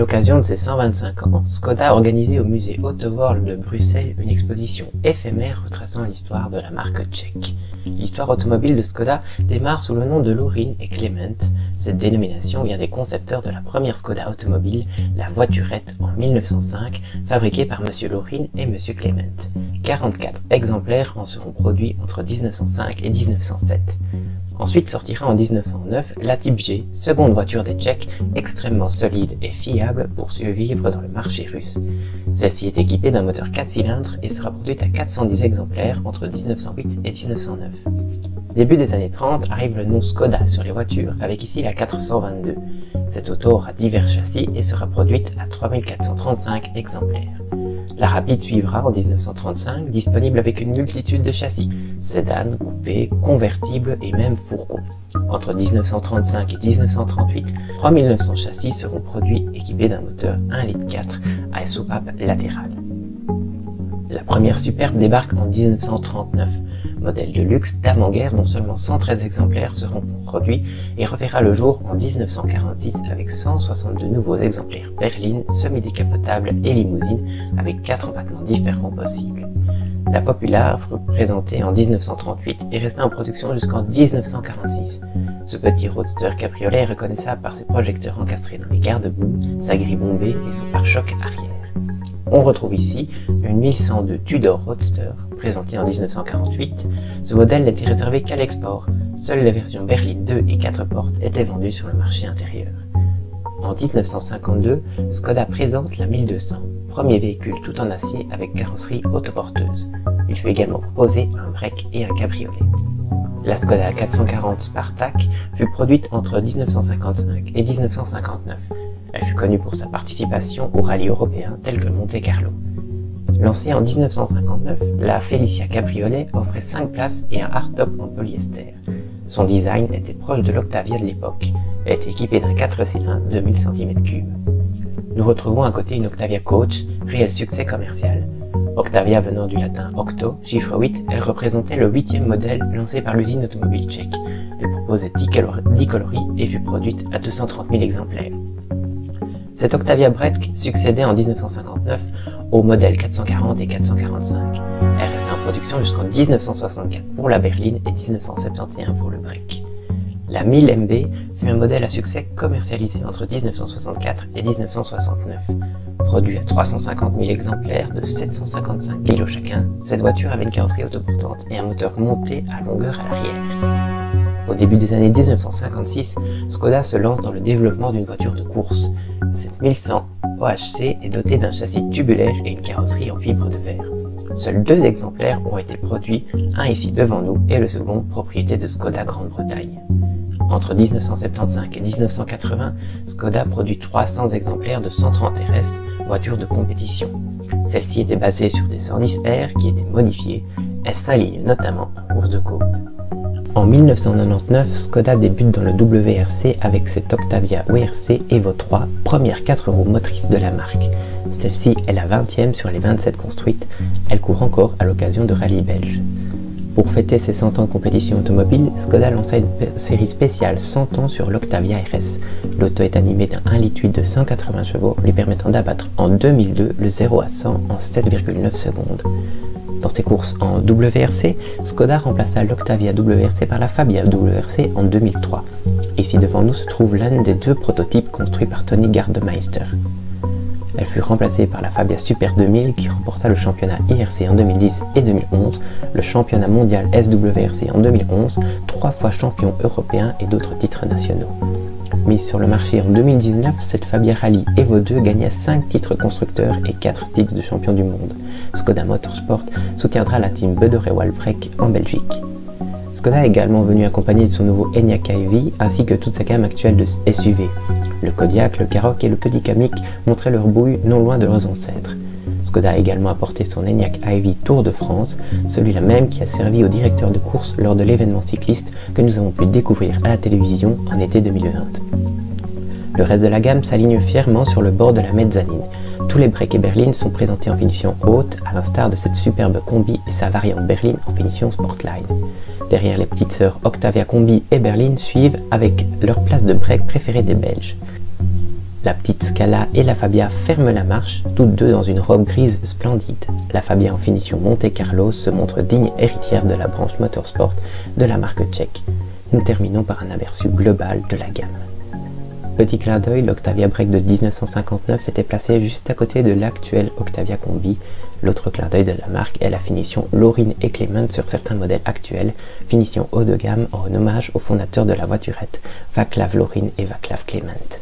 l'occasion de ses 125 ans, Škoda a organisé au musée Autoworld de Bruxelles une exposition éphémère retraçant l'histoire de la marque tchèque. L'histoire automobile de Škoda démarre sous le nom de Laurin et Klement. Cette dénomination vient des concepteurs de la première Škoda automobile, la voiturette, en 1905, fabriquée par M. Laurin et M. Klement. 44 exemplaires en seront produits entre 1905 et 1907. Ensuite sortira en 1909 la Type G, seconde voiture des Tchèques, extrêmement solide et fiable pour survivre dans le marché russe. Celle-ci est équipée d'un moteur 4 cylindres et sera produite à 410 exemplaires entre 1908 et 1909. Début des années 30 arrive le nom Škoda sur les voitures, avec ici la 422. Cette auto aura divers châssis et sera produite à 3435 exemplaires. La Rapide suivra en 1935, disponible avec une multitude de châssis, sédan, coupé, convertible et même fourgon. Entre 1935 et 1938, 3900 châssis seront produits équipés d'un moteur 1,4 litre à soupape latérale. La première Superbe débarque en 1939. Modèle de luxe d'avant-guerre dont seulement 113 exemplaires seront produits et reverra le jour en 1946 avec 162 nouveaux exemplaires berlines, semi-décapotables et limousines avec 4 empattements différents possibles. La Popular fut présentée en 1938 et resta en production jusqu'en 1946. Ce petit roadster cabriolet est reconnaissable par ses projecteurs encastrés dans les garde-boue, sa grille bombée et son pare-choc arrière. On retrouve ici une 1102 Tudor Roadster, présentée en 1948. Ce modèle n'était réservé qu'à l'export. Seules les versions berline 2 et 4 portes étaient vendues sur le marché intérieur. En 1952, Škoda présente la 1200, premier véhicule tout en acier avec carrosserie autoporteuse. Il fut également proposé un break et un cabriolet. La Škoda 440 Spartak fut produite entre 1955 et 1959. Elle fut connue pour sa participation aux rallyes européens tels que Monte-Carlo. Lancée en 1959, la Felicia Cabriolet offrait 5 places et un hardtop en polyester. Son design était proche de l'Octavia de l'époque. Elle était équipée d'un 4 cylindres de 1000 cm3. Nous retrouvons à côté une Octavia Coach, réel succès commercial. Octavia venant du latin octo, chiffre 8, elle représentait le 8e modèle lancé par l'usine automobile tchèque. Elle proposait 10 coloris et fut produite à 230 000 exemplaires. Cette Octavia Break succédait en 1959 aux modèles 440 et 445. Elle restait en production jusqu'en 1964 pour la berline et 1971 pour le break. La 1000 MB fut un modèle à succès commercialisé entre 1964 et 1969. Produit à 350 000 exemplaires de 755 kg chacun, cette voiture avait une carrosserie autoportante et un moteur monté à longueur à l'arrière. Au début des années 1956, Škoda se lance dans le développement d'une voiture de course. Cette 1100 OHC est dotée d'un châssis tubulaire et une carrosserie en fibre de verre. Seuls 2 exemplaires ont été produits, un ici devant nous et le second propriété de Škoda Grande-Bretagne. Entre 1975 et 1980, Škoda produit 300 exemplaires de 130 RS, voitures de compétition. Celle-ci était basée sur des 110R qui étaient modifiées. Elle s'aligne notamment en course de côte. En 1999, Škoda débute dans le WRC avec cette Octavia WRC Evo 3, première 4 roues motrices de la marque. Celle-ci est la 20e sur les 27 construites. Elle court encore à l'occasion de rallyes belges. Pour fêter ses 100 ans de compétition automobile, Škoda lança une série spéciale 100 ans sur l'Octavia RS. L'auto est animée d'un 1,8 litre de 180 chevaux, lui permettant d'abattre en 2002 le 0 à 100 en 7,9 secondes. Dans ses courses en WRC, Škoda remplaça l'Octavia WRC par la Fabia WRC en 2003. Ici devant nous se trouve l'un des 2 prototypes construits par Tony Gardemeister. Elle fut remplacée par la Fabia Super 2000 qui remporta le championnat IRC en 2010 et 2011, le championnat mondial SWRC en 2011, 3 fois champion européen et d'autres titres nationaux. Mise sur le marché en 2019, cette Fabia Rally Evo 2 gagna 5 titres constructeurs et 4 titres de champion du monde. Škoda Motorsport soutiendra la team Bedore Walbrecht en Belgique. Škoda est également venu accompagné de son nouveau Enyaq iV ainsi que toute sa gamme actuelle de SUV. Le Kodiaq, le Karoq et le petit Kamiq montraient leur bouille non loin de leurs ancêtres. Škoda a également apporté son Enyaq iV Tour de France, celui-là même qui a servi au directeur de course lors de l'événement cycliste que nous avons pu découvrir à la télévision en été 2020. Le reste de la gamme s'aligne fièrement sur le bord de la mezzanine. Tous les breaks et berlines sont présentés en finition haute, à l'instar de cette superbe combi et sa variante berline en finition Sportline. Derrière, les petites sœurs Octavia Combi et berline suivent avec leur place de break préférée des Belges. La petite Scala et la Fabia ferment la marche, toutes deux dans une robe grise splendide. La Fabia en finition Monte Carlo se montre digne héritière de la branche motorsport de la marque tchèque. Nous terminons par un aperçu global de la gamme. Petit clin d'œil, l'Octavia Break de 1959 était placé juste à côté de l'actuel Octavia Combi. L'autre clin d'œil de la marque est la finition Lorin et Clement sur certains modèles actuels, finition haut de gamme en hommage aux fondateurs de la voiturette, Václav Lorin et Václav Klement.